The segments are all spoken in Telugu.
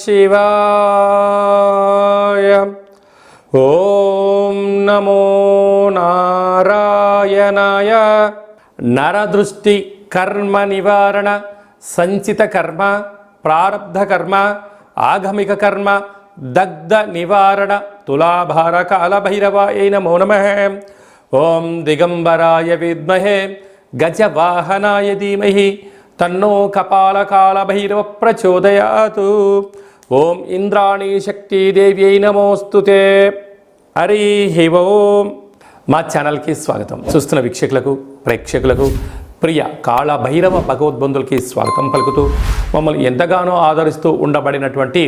శివాయ. ఓం నమో నారాయణాయ. నరదృష్టి కర్మ నివారణ, సంచిత కర్మ, ప్రారబ్ధ కర్మ, ఆగమిక కర్మ, దగ్ధ నివారణ, తులాభార కాలభైరవాయ నమో నమః. ఓం దిగంబరాయ విద్మహే గజవాహనాయ ధీమహి తన్నో కపాలకాలభైరవ ప్రచోదయాతు. ఓం ఇంద్రాణీ శక్తిదేవ్యై నమోస్తుతే. హరి ఓం. మా ఛానల్కి స్వాగతం. చూస్తున్న వీక్షకులకు, ప్రేక్షకులకు, ప్రియ కాళభైరవ భగవద్బంధులకి స్వాగతం పలుకుతూ, మమ్మల్ని ఎంతగానో ఆదరిస్తూ ఉండబడినటువంటి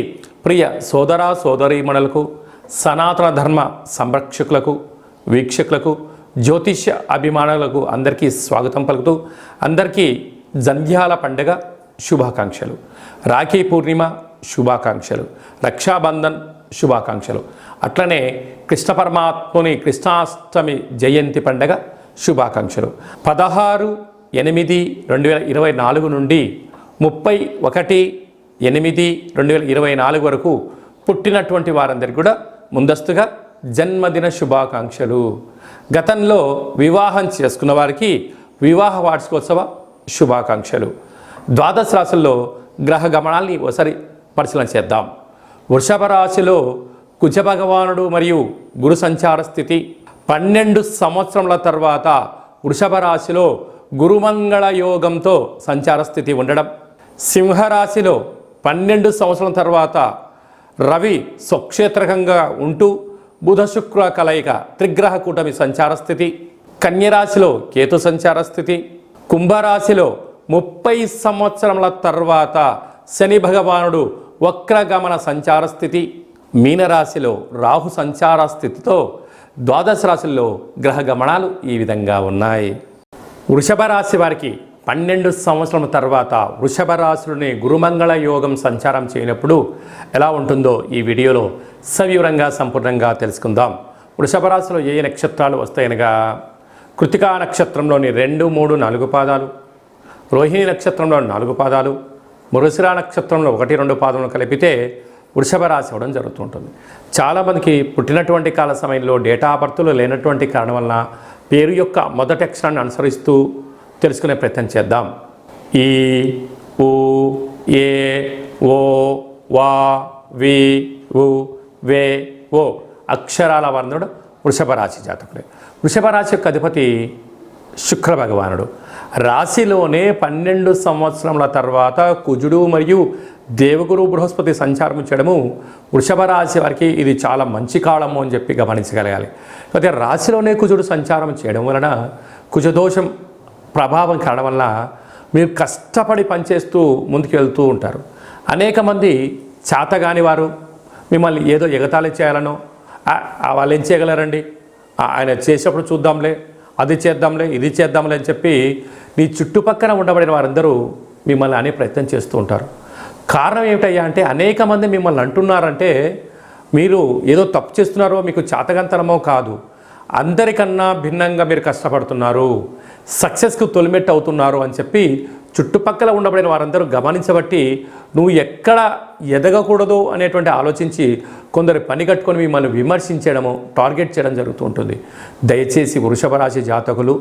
ప్రియ సోదర సోదరీమణులకు, సనాతన ధర్మ సంరక్షకులకు, వీక్షకులకు, జ్యోతిష్య అభిమానులకు అందరికీ స్వాగతం పలుకుతూ, అందరికీ జంధ్యాల పండుగ శుభాకాంక్షలు, రాఖీ పూర్ణిమ శుభాకాంక్షలు, రక్షాబంధన్ శుభాకాంక్షలు, అట్లనే కృష్ణ పరమాత్ముని కృష్ణాష్టమి జయంతి పండుగ శుభాకాంక్షలు. 16/8/2024 నుండి 31/8/2024 వరకు పుట్టినటువంటి వారందరికీ కూడా ముందస్తుగా జన్మదిన శుభాకాంక్షలు. గతంలో వివాహం చేసుకున్న వారికి వివాహ వార్షికోత్సవ శుభాకాంక్షలు. ద్వాదశ రాశుల్లో గ్రహ గమనాల్ని ఒకసారి పరిశీలన చేద్దాం. వృషభ రాశిలో కుజ భగవానుడు మరియు గురు సంచార స్థితి. 12 సంవత్సరముల తర్వాత వృషభ రాశిలో గురుమంగళ యోగంతో సంచార స్థితి ఉండడం. సింహరాశిలో 12 సంవత్సరాల తర్వాత రవి స్వక్షేత్రకంగా ఉంటూ బుధ శుక్ర కలయిక త్రిగ్రహ కూటమి సంచార స్థితి. కన్యరాశిలో కేతు సంచార స్థితి. కుంభరాశిలో 30 సంవత్సరముల తర్వాత శని భగవానుడు వక్రగమన సంచార స్థితి. మీనరాశిలో రాహు సంచార స్థితితో ద్వాదశ రాశుల్లో గ్రహ గమనాలు ఈ విధంగా ఉన్నాయి. వృషభ రాశి వారికి 12 సంవత్సరాల తర్వాత వృషభ రాశిలోని గురుమంగళ యోగం సంచారం చేయనప్పుడు ఎలా ఉంటుందో ఈ వీడియోలో సవివరంగా సంపూర్ణంగా తెలుసుకుందాం. వృషభ రాశిలో ఏ నక్షత్రాలు వస్తాయనగా కృతికా నక్షత్రంలోని 2, 3, 4 పాదాలు, రోహిణి నక్షత్రంలో 4 పాదాలు, మృగశిర నక్షత్రంలో 1, 2 పాదములు కలిపితే వృషభ రాశి అవ్వడం జరుగుతుంటుంది. చాలామందికి పుట్టినటువంటి కాల సమయంలో డేటా ఆఫ్ బర్త్లు లేనటువంటి కారణం వలన పేరు యొక్క మొదటి అక్షరాన్ని అనుసరిస్తూ తెలుసుకునే ప్రయత్నం చేద్దాం. ఈ, ఉ, ఏ, ఓ, వా, వి, ఉ, వే, ఓ అక్షరాల వర్ణుడు వృషభ రాశి జాతకుడే. వృషభ రాశి యొక్క అధిపతి శుక్ర భగవానుడు. రాశిలోనే 12 సంవత్సరముల తర్వాత కుజుడు మరియు దేవగురు బృహస్పతి సంచారం చేయడము వృషభ రాశి వారికి ఇది చాలా మంచి కాలము అని చెప్పి గమనించగలగాలి. అయితే రాశిలోనే కుజుడు సంచారం చేయడం వలన కుజదోషం ప్రభావం కావడం వల్ల మీరు కష్టపడి పనిచేస్తూ ముందుకు వెళ్తూ ఉంటారు. అనేక మంది చేతగాని వారు మిమ్మల్ని ఏదో ఎగతాళి చేయాలనో, వాళ్ళు ఏం చేయగలరండి, ఆయన చేసేప్పుడు చూద్దాంలే, అది చేద్దాంలే, ఇది చేద్దాంలే అని చెప్పి మీ చుట్టుపక్కల ఉండబడిన వారందరూ మిమ్మల్ని అనే ప్రయత్నం చేస్తూ ఉంటారు. కారణం ఏమిటయ్యా అంటే అనేక మంది మిమ్మల్ని అంటున్నారంటే మీరు ఏదో తప్పు చేస్తున్నారో, మీకు చేతగంతనమో కాదు, అందరికన్నా భిన్నంగా మీరు కష్టపడుతున్నారు, సక్సెస్కు తొలిమెట్టు అవుతున్నారు అని చెప్పి చుట్టుపక్కల ఉండబడిన వారందరూ గమనించబట్టి నువ్వు ఎక్కడ ఎదగకూడదు అనేటువంటి ఆలోచించి కొందరు పని కట్టుకొని మిమ్మల్ని విమర్శించడము, టార్గెట్ చేయడం జరుగుతూ ఉంటుంది. దయచేసి వృషభ రాశి జాతకులు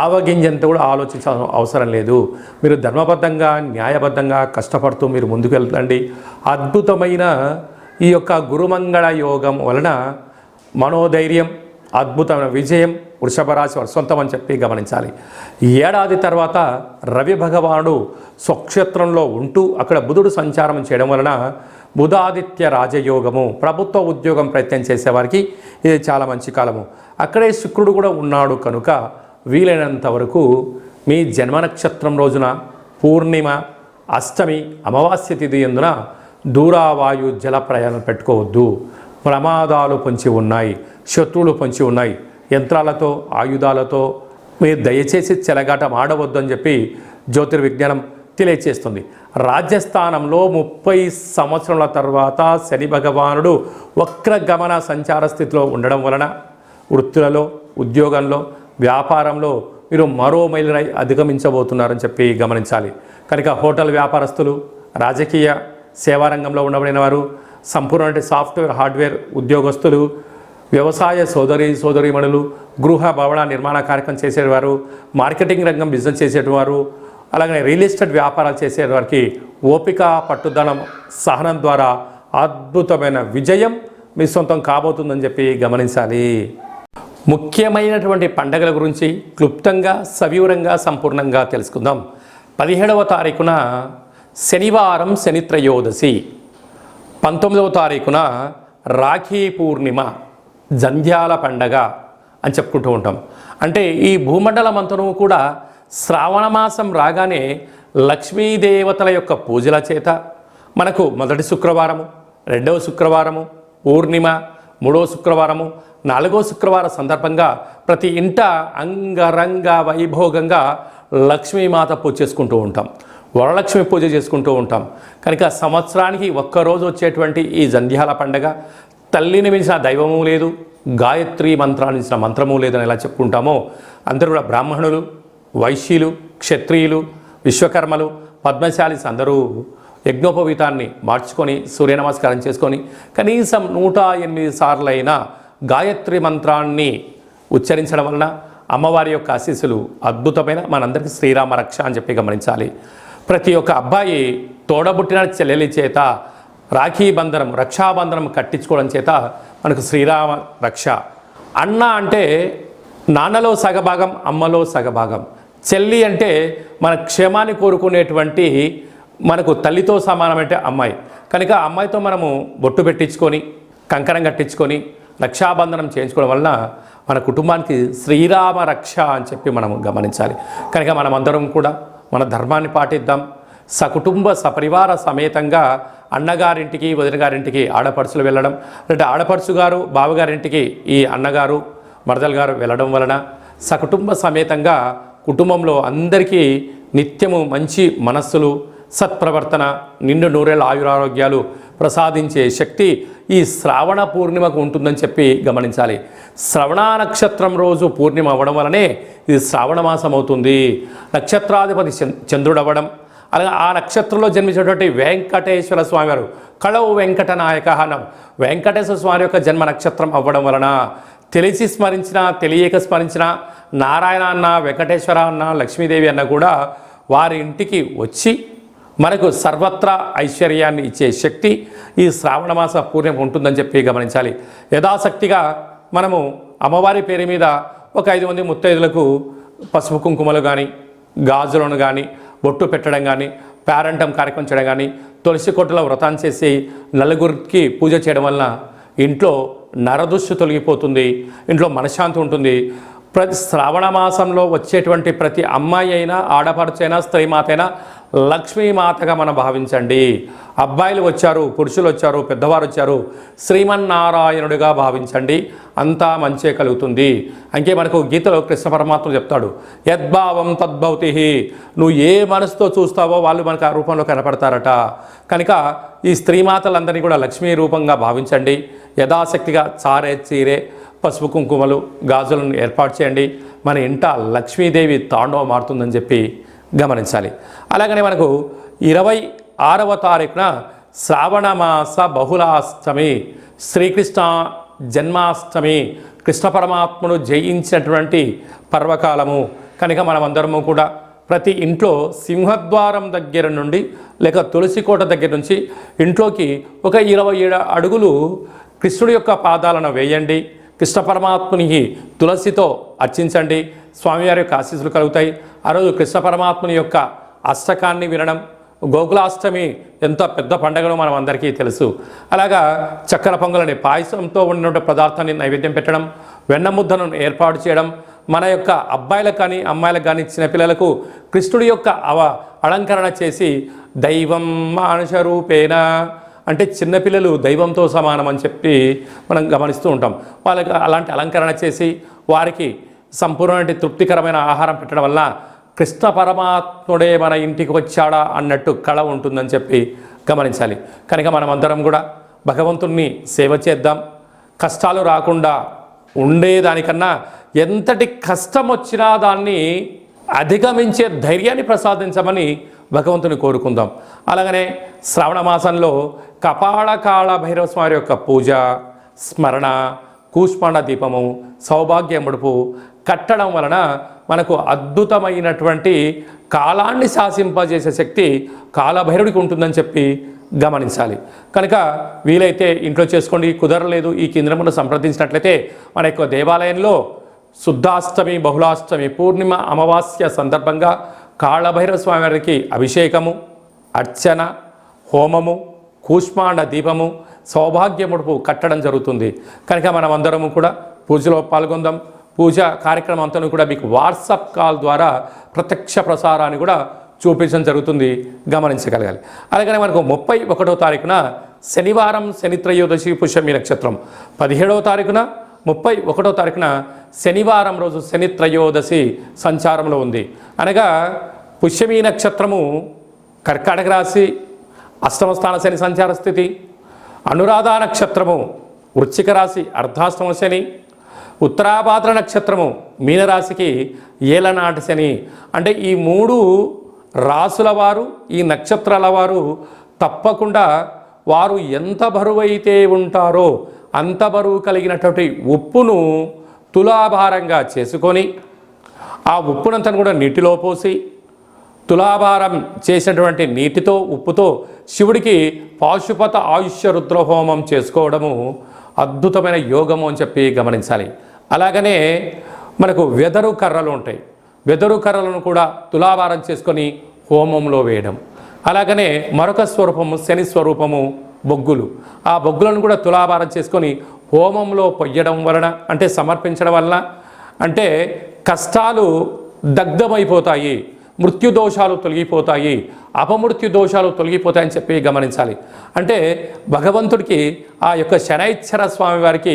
ఆవగింజంత కూడా ఆలోచించాల్సిన అవసరం లేదు. మీరు ధర్మబద్ధంగా, న్యాయబద్ధంగా కష్టపడుతూ మీరు ముందుకు వెళ్తండి. అద్భుతమైన ఈ యొక్క గురుమంగళ యోగం వలన మనోధైర్యం, అద్భుతమైన విజయం వృషభ రాశి వారి సొంతం అని చెప్పి గమనించాలి. ఏడాది తర్వాత రవి భగవానుడు స్వక్షేత్రంలో ఉంటూ అక్కడ బుధుడు సంచారం చేయడం వలన బుధాదిత్య రాజయోగము, ప్రభుత్వ ఉద్యోగం ప్రయత్నం చేసేవారికి ఇది చాలా మంచి కాలము. అక్కడే శుక్రుడు కూడా ఉన్నాడు కనుక వీలైనంత వరకు మీ జన్మ నక్షత్రం రోజున పూర్ణిమ, అష్టమి, అమావాస్య తిథి యందున దూరావాయు జల ప్రయాణం పెట్టుకోవద్దు. ప్రమాదాలు పొంచి ఉన్నాయి, శత్రువులు పొంచి ఉన్నాయి. యంత్రాలతో, ఆయుధాలతో మీరు దయచేసి చెలగాటం ఆడవద్దు అని చెప్పి జ్యోతిర్విజ్ఞానం తెలియచేస్తుంది. రాజ్యస్థానంలో 30 సంవత్సరాల తర్వాత శని భగవానుడు వక్రగమన సంచార స్థితిలో ఉండడం వలన వృత్తులలో, ఉద్యోగంలో, వ్యాపారంలో మీరు మరో మైలురాయి అధిగమించబోతున్నారని చెప్పి గమనించాలి. కనుక హోటల్ వ్యాపారస్తులు, రాజకీయ సేవారంగంలో ఉండబడిన వారు, సంపూర్ణ సాఫ్ట్వేర్ హార్డ్వేర్ ఉద్యోగస్తులు, వ్యవసాయ సోదరీమణులు, గృహ భవన నిర్మాణ కార్యక్రమం చేసేవారు, మార్కెటింగ్ రంగం బిజినెస్ చేసేవారు, అలాగే రియల్ ఎస్టేట్ వ్యాపారాలు చేసేవారికి ఓపిక, పట్టుదలం, సహనం ద్వారా అద్భుతమైన విజయం మీ సొంతం కాబోతుందని చెప్పి గమనించాలి. ముఖ్యమైనటువంటి పండగల గురించి క్లుప్తంగా, సవివరంగా, సంపూర్ణంగా తెలుసుకుందాం. 17వ తారీఖున శనివారం శనిత్రయోదశి, 19వ తారీఖున రాఖీ పూర్ణిమ, జంధ్యాల పండగ అని చెప్పుకుంటూ ఉంటాం. అంటే ఈ భూమండలం అంతను కూడా శ్రావణ మాసం రాగానే లక్ష్మీదేవతల యొక్క పూజల చేత మనకు మొదటి శుక్రవారము, రెండవ శుక్రవారము, పూర్ణిమ, మూడవ శుక్రవారము, నాలుగో శుక్రవారం సందర్భంగా ప్రతి ఇంట అంగరంగ వైభోగంగా లక్ష్మీమాత పూజ చేసుకుంటూ ఉంటాం, వరలక్ష్మి పూజ చేసుకుంటూ ఉంటాం. కనుక సంవత్సరానికి ఒక్కరోజు వచ్చేటువంటి ఈ జంధ్యాల పండగ తల్లిని మించిన దైవము లేదు, గాయత్రి మంత్రాన్ని మించిన మంత్రము లేదని ఎలా చెప్పుకుంటామో అందరూ కూడా బ్రాహ్మణులు, వైశ్యులు, క్షత్రియులు, విశ్వకర్మలు, పద్మశాలీస్ అందరూ యజ్ఞోపవీతాన్ని మార్చుకొని సూర్య నమస్కారం చేసుకొని కనీసం 108 సార్లైనా గాయత్రి మంత్రాన్ని ఉచ్చరించడం వలన అమ్మవారి యొక్క ఆశీస్సులు అద్భుతమైన మనందరికీ శ్రీరామ రక్ష అని చెప్పి గమనించాలి. ప్రతి ఒక్క అబ్బాయి తోడబుట్టిన చెల్లెలి చేత రాఖీ బంధనం, రక్షాబంధనం కట్టించుకోవడం చేత మనకు శ్రీరామ రక్ష. అన్న అంటే నాన్నలో సగభాగం, అమ్మలో సగభాగం. చెల్లి అంటే మన క్షేమాన్ని కోరుకునేటువంటి మనకు తల్లితో సమానమంటే అమ్మాయి. కనుక అమ్మాయితో మనము బొట్టు పెట్టించుకొని, కంకణం కట్టించుకొని, రక్షాబంధనం చేయించుకోవడం వలన మన కుటుంబానికి శ్రీరామ రక్ష అని చెప్పి మనము గమనించాలి. కనుక మనమందరం కూడా మన ధర్మాన్ని పాటిద్దాం. సకుటుంబ సపరివార సమేతంగా అన్నగారింటికి, వదిన గారింటికి ఆడపడుచులు వెళ్ళడం, అంటే ఆడపడుచు గారు బావగారింటికి ఈ అన్నగారు, మరదలు గారు వెళ్ళడం వలన సకుటుంబ సమేతంగా కుటుంబంలో అందరికీ నిత్యము మంచి మనస్సులు, సత్ప్రవర్తన, నిండు నూరేళ్ళ ఆయురారోగ్యాలు ప్రసాదించే శక్తి ఈ శ్రావణ పూర్ణిమకు ఉంటుందని చెప్పి గమనించాలి. శ్రవణ నక్షత్రం రోజు పూర్ణిమ అవ్వడం వలనే ఇది శ్రావణ మాసం అవుతుంది. నక్షత్రాధిపతి చంద్రుడు అవ్వడం, అలాగే ఆ నక్షత్రంలో జన్మించినటువంటి వెంకటేశ్వర స్వామి వారు కళవు వెంకటనాయక అనం వెంకటేశ్వర స్వామి యొక్క జన్మ నక్షత్రం అవ్వడం వలన తెలిసి స్మరించిన, తెలియక స్మరించిన నారాయణ అన్న, వెంకటేశ్వర అన్న, లక్ష్మీదేవి అన్న కూడా వారి ఇంటికి వచ్చి మనకు సర్వత్రా ఐశ్వర్యాన్ని ఇచ్చే శక్తి ఈ శ్రావణ మాస పూర్ణిమ ఉంటుందని చెప్పి గమనించాలి. యథాశక్తిగా మనము అమ్మవారి పేరు మీద ఒక 5 మంది ముత్తైదులకు పసుపు కుంకుమలు కానీ, గాజులను కానీ, బొట్టు పెట్టడం కానీ, పేరంటం కార్యక్రమం చేయడం కానీ, తులసి కొట్టులో వ్రతం చేసి నలుగురికి పూజ చేయడం వలన ఇంట్లో నరదృష్టి తొలగిపోతుంది, ఇంట్లో మనశ్శాంతి ఉంటుంది. ప్రతి శ్రావణ మాసంలో వచ్చేటువంటి ప్రతి అమ్మాయి అయినా, ఆడపడుచైనా, స్త్రీమాత అయినా లక్ష్మీమాతగా మనం భావించండి. అబ్బాయిలు వచ్చారు, పురుషులు వచ్చారు, పెద్దవారు వచ్చారు, శ్రీమన్నారాయణుడిగా భావించండి. అంతా మంచే కలుగుతుంది. అంకే మనకు గీతలో కృష్ణ పరమాత్మ చెప్తాడు, యద్భావం తద్భవతి. నువ్వు ఏ మనసుతో చూస్తావో వాళ్ళు మనకు ఆ రూపంలో కనపడతారట. కనుక ఈ స్త్రీమాతలందరినీ కూడా లక్ష్మీ రూపంగా భావించండి. యథాశక్తిగా చారే, చీరే, పసుపు కుంకుమలు, గాజులను ఏర్పాటు చేయండి. మన ఇంట లక్ష్మీదేవి తాండవ మారుతుందని చెప్పి గమనించాలి. అలాగనే మనకు 26వ తారీఖున శ్రావణమాస బహుళాష్టమి, శ్రీకృష్ణ జన్మాష్టమి, కృష్ణ పరమాత్మను జయించినటువంటి పర్వకాలము. కనుక మనమందరము కూడా ప్రతి ఇంట్లో సింహద్వారం దగ్గర నుండి లేక తులసి కోట దగ్గర నుంచి ఇంట్లోకి ఒక 27 అడుగులు కృష్ణుడి యొక్క పాదాలను వేయండి. కృష్ణ పరమాత్మునికి తులసితో అర్చించండి. స్వామివారి యొక్క ఆశీస్సులు కలుగుతాయి. ఆ రోజు కృష్ణ పరమాత్ముని యొక్క అష్టకాన్ని వినడం, గోకులాష్టమి ఎంత పెద్ద పండుగనో మనం అందరికీ తెలుసు. అలాగా చక్కెర పొంగలని, పాయసంతో ఉన్న పదార్థాన్ని నైవేద్యం పెట్టడం, వెన్న ముద్దను ఏర్పాటు చేయడం, మన యొక్క అబ్బాయిలకు కానీ అమ్మాయిలకు కానీ చిన్నపిల్లలకు కృష్ణుడి యొక్క అలంకరణ చేసి దైవం మానుష రూపేణ అంటే చిన్నపిల్లలు దైవంతో సమానం అని చెప్పి మనం గమనిస్తూ ఉంటాం. వాళ్ళకి అలాంటి అలంకరణ చేసి వారికి సంపూర్ణమైన తృప్తికరమైన ఆహారం పెట్టడం వల్ల కృష్ణ పరమాత్ముడే మన ఇంటికి వచ్చాడా అన్నట్టు కళ ఉంటుందని చెప్పి గమనించాలి. కనుక మనమందరం కూడా భగవంతుణ్ణి సేవ చేద్దాం. కష్టాలు రాకుండా ఉండేదానికన్నా ఎంతటి కష్టం వచ్చినా దాన్ని అధిగమించే ధైర్యాన్ని ప్రసాదించమని భగవంతుని కోరుకుందాం. అలాగనే శ్రావణ మాసంలో కపాల కాళ భైరవ స్వామి యొక్క పూజ, స్మరణ, కూష్మాండ దీపము, సౌభాగ్య ముడుపు కట్టడం వలన మనకు అద్భుతమైనటువంటి కాలాన్ని శాసింపజేసే శక్తి కాలభైరవుడికి ఉంటుందని చెప్పి గమనించాలి. కనుక వీలైతే ఇంట్లో చేసుకోండి, కుదరలేదు ఈ కేంద్రమును సంప్రదించినట్లయితే మన యొక్క దేవాలయంలో శుద్ధాష్టమి, బహుళాష్టమి, పూర్ణిమ, అమావాస్య సందర్భంగా కాళభైరవ స్వామి వారికి అభిషేకము, అర్చన, హోమము, కూష్మాండ దీపము, సౌభాగ్య ముడుపు కట్టడం జరుగుతుంది. కనుక మనం అందరము కూడా పూజలో పాల్గొందాం. పూజ కార్యక్రమం అంతా కూడా మీకు వాట్సాప్ కాల్ ద్వారా ప్రత్యక్ష ప్రసారాన్ని కూడా చూపించడం జరుగుతుంది, గమనించగలగాలి. అలాగనే మనకు 31వ తారీఖున శనివారం, శని త్రయోదశి, పుష్యమి నక్షత్రం. 17వ తారీఖున, 31వ తారీఖున శనివారం రోజు శని త్రయోదశి సంచారంలో ఉంది. అనగా పుష్యమి నక్షత్రము కర్కాటక రాశి, అష్టమ స్థాన శని సంచార స్థితి. అనురాధ నక్షత్రము వృశ్చిక రాశి, అర్ధాష్టమ శని. ఉత్తరాభాద్ర నక్షత్రము మీనరాశికి ఏలనాటి శని. అంటే ఈ 3 రాసుల వారు, ఈ నక్షత్రాల వారు తప్పకుండా వారు ఎంత బరువు అయితే ఉంటారో అంత బరువు కలిగినటువంటి ఉప్పును తులాభారంగా చేసుకొని ఆ ఉప్పునంతను కూడా నీటిలో పోసి తులాభారం చేసినటువంటి నీటితో, ఉప్పుతో శివుడికి పాశుపత ఆయుష్య రుద్రహోమం చేసుకోవడము అద్భుతమైన యోగము అని చెప్పి గమనించాలి. అలాగనే మనకు వెదరు కర్రలు ఉంటాయి, వెదరు కర్రలను కూడా తులాభారం చేసుకొని హోమంలో వేయడం. అలాగనే మరొక స్వరూపము శని స్వరూపము బొగ్గులు. ఆ బొగ్గులను కూడా తులాభారం చేసుకొని హోమంలో పొయ్యడం వలన, అంటే సమర్పించడం వలన అంటే కష్టాలు దగ్ధమైపోతాయి, మృత్యుదోషాలు తొలగిపోతాయి, అపమృత్యు దోషాలు తొలగిపోతాయని చెప్పి గమనించాలి. అంటే భగవంతుడికి ఆ యొక్క శనైశ్వర స్వామి వారికి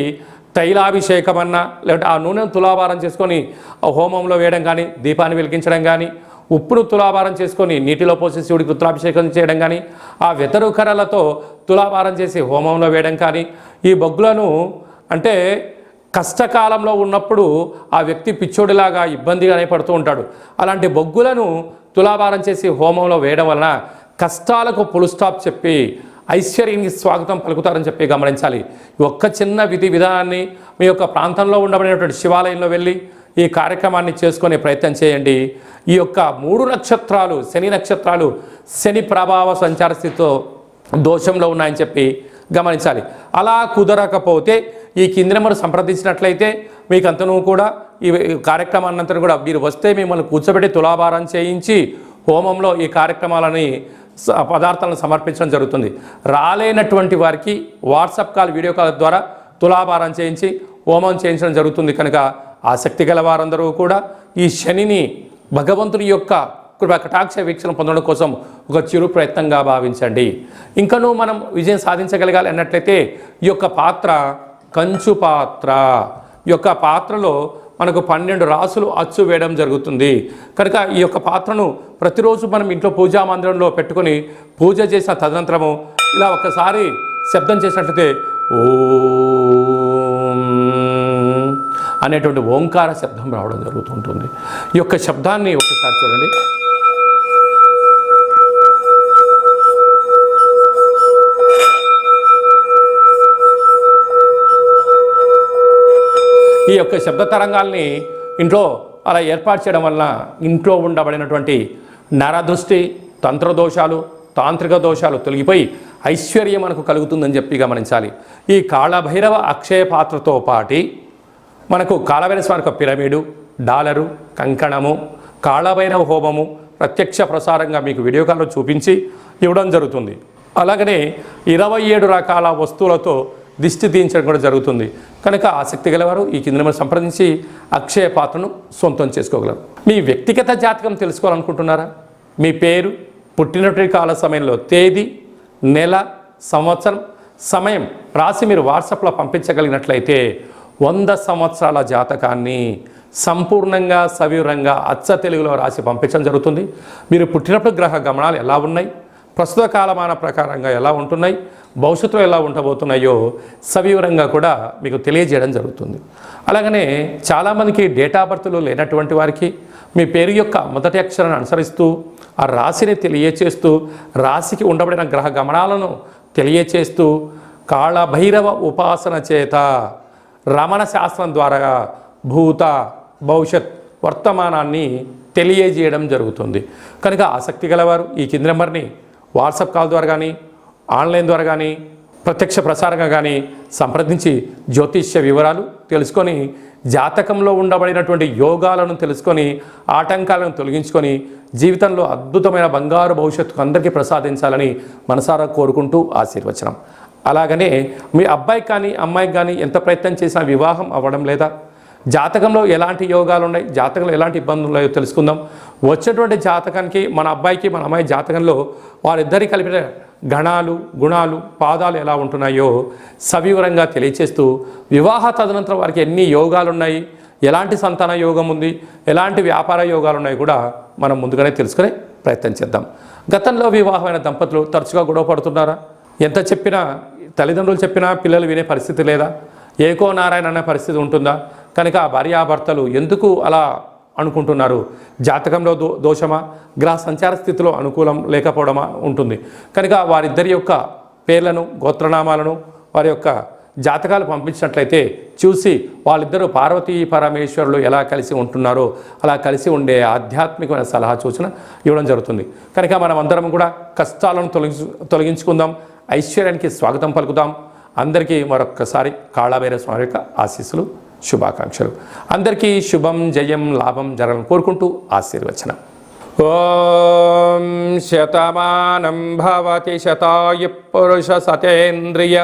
తైలాభిషేకం అన్నా, లేదంటే ఆ నూనెను తులాభారం చేసుకొని హోమంలో వేయడం కానీ, దీపాన్ని వెలిగించడం కానీ, ఉప్పును తులాభారం చేసుకొని నీటిలో పోసి శివుడికి రుద్రాభిషేకం చేయడం కానీ, ఆ వెతరు కర్రలతో తులాభారం చేసి హోమంలో వేయడం కానీ, ఈ బొగ్గులను అంటే కష్టకాలంలో ఉన్నప్పుడు ఆ వ్యక్తి పిచ్చోడిలాగా ఇబ్బందిగానే పడుతూ ఉంటాడు. అలాంటి బొగ్గులను తులాభారం చేసి హోమంలో వేయడం వలన కష్టాలకు ఫుల్ స్టాప్ చెప్పి ఐశ్వర్యానికి స్వాగతం పలుకుతారని చెప్పి గమనించాలి. ఒక్క చిన్న విధి విధానాన్ని మీ యొక్క ప్రాంతంలో ఉండబడినటువంటి శివాలయంలో వెళ్ళి ఈ కార్యక్రమాన్ని చేసుకునే ప్రయత్నం చేయండి. ఈ యొక్క 3 నక్షత్రాలు, శని నక్షత్రాలు శని ప్రభావ సంచార స్థితితో దోషంలో ఉన్నాయని చెప్పి గమనించాలి. అలా కుదరకపోతే ఈ కింది నెంబర్ సంప్రదించినట్లయితే మీకంతను కూడా ఈ కార్యక్రమాన్నంతా కూడా మీరు వస్తే మిమ్మల్ని కూర్చోబెట్టి తులాభారం చేయించి హోమంలో ఈ కార్యక్రమాలని పదార్థాలను సమర్పించడం జరుగుతుంది. రాలేనటువంటి వారికి వాట్సాప్ కాల్, వీడియో కాల్ ద్వారా తులాభారం చేయించి హోమం చేయించడం జరుగుతుంది. కనుక ఆసక్తి గల వారందరూ కూడా ఈ శనిని భగవంతుని యొక్క కటాక్ష వీక్షణ పొందడం కోసం ఒక చిరు ప్రయత్నంగా భావించండి. ఇంకనూ మనం విజయం సాధించగలగాలి అన్నట్లయితే ఈ యొక్క పాత్ర కంచు పాత్ర. ఈ యొక్క పాత్రలో మనకు 12 రాసులు అచ్చు వేయడం జరుగుతుంది. కనుక ఈ యొక్క పాత్రను ప్రతిరోజు మనం ఇంట్లో పూజా మందిరంలో పెట్టుకొని పూజ చేసిన తదనంతరము ఇలా ఒక్కసారి శబ్దం చేసినట్లయితే ఓం అనేటువంటి ఓంకార శబ్దం రావడం జరుగుతుంటుంది. ఈ యొక్క శబ్దాన్ని ఒకసారి చూడండి. ఈ యొక్క శబ్ద తరంగాల్ని ఇంట్లో అలా ఏర్పాటు చేయడం వల్ల ఇంట్లో ఉండబడినటువంటి నరదృష్టి, తంత్రదోషాలు, తాంత్రిక దోషాలు తొలగిపోయి ఐశ్వర్యం మనకు కలుగుతుందని చెప్పి గమనించాలి. ఈ కాళభైరవ అక్షయ పాత్రతో పాటి మనకు కాళభైరవ స్వామి యొక్క పిరమిడు, డాలరు, కంకణము, కాళభైరవ హోమము ప్రత్యక్ష ప్రసారంగా మీకు వీడియో కాల్లో చూపించి ఇవ్వడం జరుగుతుంది. అలాగనే 27 రకాల వస్తువులతో దిష్టి తీయించడం కూడా జరుగుతుంది. కనుక ఆసక్తి గలవారు ఈ కింద నెంబర్ సంప్రదించి అక్షయ పాత్రను సొంతం చేసుకోగలరు. మీ వ్యక్తిగత జాతకం తెలుసుకోవాలనుకుంటున్నారా? మీ పేరు, పుట్టినటువంటి కాల సమయంలో తేదీ, నెల, సంవత్సరం, సమయం రాసి మీరు వాట్సాప్లో పంపించగలిగినట్లయితే 100 సంవత్సరాల జాతకాన్ని సంపూర్ణంగా సవివరంగా అచ్చ తెలుగులో రాసి పంపించడం జరుగుతుంది. మీరు పుట్టినప్పుడు గ్రహ గమనాలు ఎలా ఉన్నాయి, ప్రస్తుత కాలమాన ప్రకారంగా ఎలా ఉంటున్నాయి, భవిష్యత్తులో ఎలా ఉండబోతున్నాయో సవివరంగా కూడా మీకు తెలియజేయడం జరుగుతుంది. అలాగనే చాలామందికి డేట్ ఆఫ్ బర్త్లు లేనటువంటి వారికి మీ పేరు యొక్క మొదటి అక్షరాన్ని అనుసరిస్తూ ఆ రాశిని తెలియచేస్తూ రాశికి ఉండబడిన గ్రహ గమనాలను తెలియచేస్తూ కాళభైరవ ఉపాసన చేత రమణ శాస్త్రం ద్వారా భూత భవిష్యత్ వర్తమానాన్ని తెలియజేయడం జరుగుతుంది. కనుక ఆసక్తి గలవారు ఈ కింది నెంబర్ని వాట్సాప్ కాల్ ద్వారా కానీ ఆన్లైన్ ద్వారా కానీ ప్రత్యక్ష ప్రసారంగా కానీ సంప్రదించి జ్యోతిష్య వివరాలు తెలుసుకొని జాతకంలో ఉండబడినటువంటి యోగాలను తెలుసుకొని ఆటంకాలను తొలగించుకొని జీవితంలో అద్భుతమైన బంగారు భవిష్యత్తుకు అందరికీ ప్రసాదించాలని మనసారా కోరుకుంటూ ఆశీర్వచనం. అలాగనే మీ అబ్బాయికి కానీ అమ్మాయికి కానీ ఎంత ప్రయత్నం చేసినా వివాహం అవ్వడం లేదా, జాతకంలో ఎలాంటి యోగాలు ఉన్నాయి, జాతకంలో ఎలాంటి ఇబ్బందులు ఉన్నాయో తెలుసుకుందాం. వచ్చేటువంటి జాతకానికి మన అబ్బాయికి మన అమ్మాయి జాతకంలో వారిద్దరి కలిపిన గణాలు గుణాలు పాదాలు ఎలా ఉంటున్నాయో సవివరంగా తెలియచేస్తూ వివాహ తదనంతరం వారికి ఎన్ని యోగాలు ఉన్నాయి, ఎలాంటి సంతాన యోగం ఉంది, ఎలాంటి వ్యాపార యోగాలు ఉన్నాయి కూడా మనం ముందుగానే తెలుసుకునే ప్రయత్నం చేద్దాం. గతంలో వివాహమైన దంపతులు తరచుగా గొడవ పడుతున్నారా? ఎంత చెప్పినా తల్లిదండ్రులు చెప్పినా పిల్లలు వినే పరిస్థితి లేదా? ఏకో నారాయణ అనే పరిస్థితి ఉంటుందా? కనుక భార్యాభర్తలు ఎందుకు అలా అనుకుంటున్నారు? జాతకంలో దోషమా, గ్రహ సంచార స్థితిలో అనుకూలం లేకపోవడమా ఉంటుంది. కనుక వారిద్దరి యొక్క పేర్లను గోత్రనామాలను వారి యొక్క జాతకాలు పంపించినట్లయితే చూసి వాళ్ళిద్దరూ పార్వతీ పరమేశ్వరులు ఎలా కలిసి ఉంటున్నారో అలా కలిసి ఉండే ఆధ్యాత్మికమైన సలహా సూచన ఇవ్వడం జరుగుతుంది. కనుక మనం అందరం కూడా కష్టాలను తొలగించుకుందాం, ఐశ్వర్యానికి స్వాగతం పలుకుదాం. అందరికీ మరొక్కసారి కాళభైరవ స్వామి యొక్క ఆశీస్సులు, శుభాకాంక్షలు. అందరికీ శుభం, జయం, లాభం జరగాలని కోరుకుంటూ ఆశీర్వచనం. ఓం శతమానం భవతి శతాయు పురుష సతేంద్రియ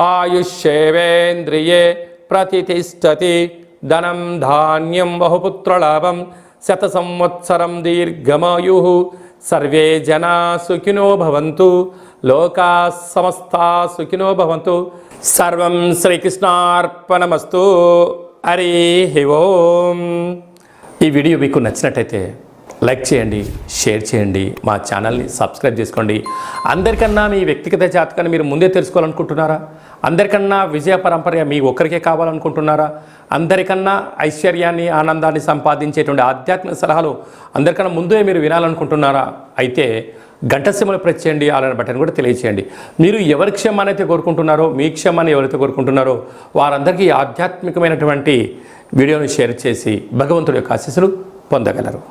ఆయుష్యేవేంద్రియే ప్రతిష్టతి. ధనం ధాన్యం బహుపుత్రలాభం శత సంవత్సరం దీర్ఘమాయు. సర్వే జనా సుఖినో భవంతు, లోకా సమస్తా సుఖినో భవంతు. సర్వం శ్రీకృష్ణార్పణమస్తు. హరి ఓం. ఈ వీడియో మీకు నచ్చినట్టయితే లైక్ చేయండి, షేర్ చేయండి, మా ఛానల్ని సబ్స్క్రైబ్ చేసుకోండి. అందరికన్నా మీ వ్యక్తిగత జాతకాన్ని మీరు ముందే తెలుసుకోవాలనుకుంటున్నారా? అందరికన్నా విజయ పరంపర మీ ఒక్కరికే కావాలనుకుంటున్నారా? అందరికన్నా ఐశ్వర్యాన్ని ఆనందాన్ని సంపాదించేటువంటి ఆధ్యాత్మిక సలహాలు అందరికన్నా ముందే మీరు వినాలనుకుంటున్నారా? అయితే గంట సింబల్ ప్రెస్ చేయండి, అలానే బటన్ కూడా తెలియచేయండి. మీరు ఎవరి క్షేమాన్ని అయితే కోరుకుంటున్నారో, మీ క్షేమాన్ని ఎవరైతే కోరుకుంటున్నారో వారందరికీ ఆధ్యాత్మికమైనటువంటి వీడియోని షేర్ చేసి భగవంతుడి యొక్క ఆశీస్సులు పొందగలరు.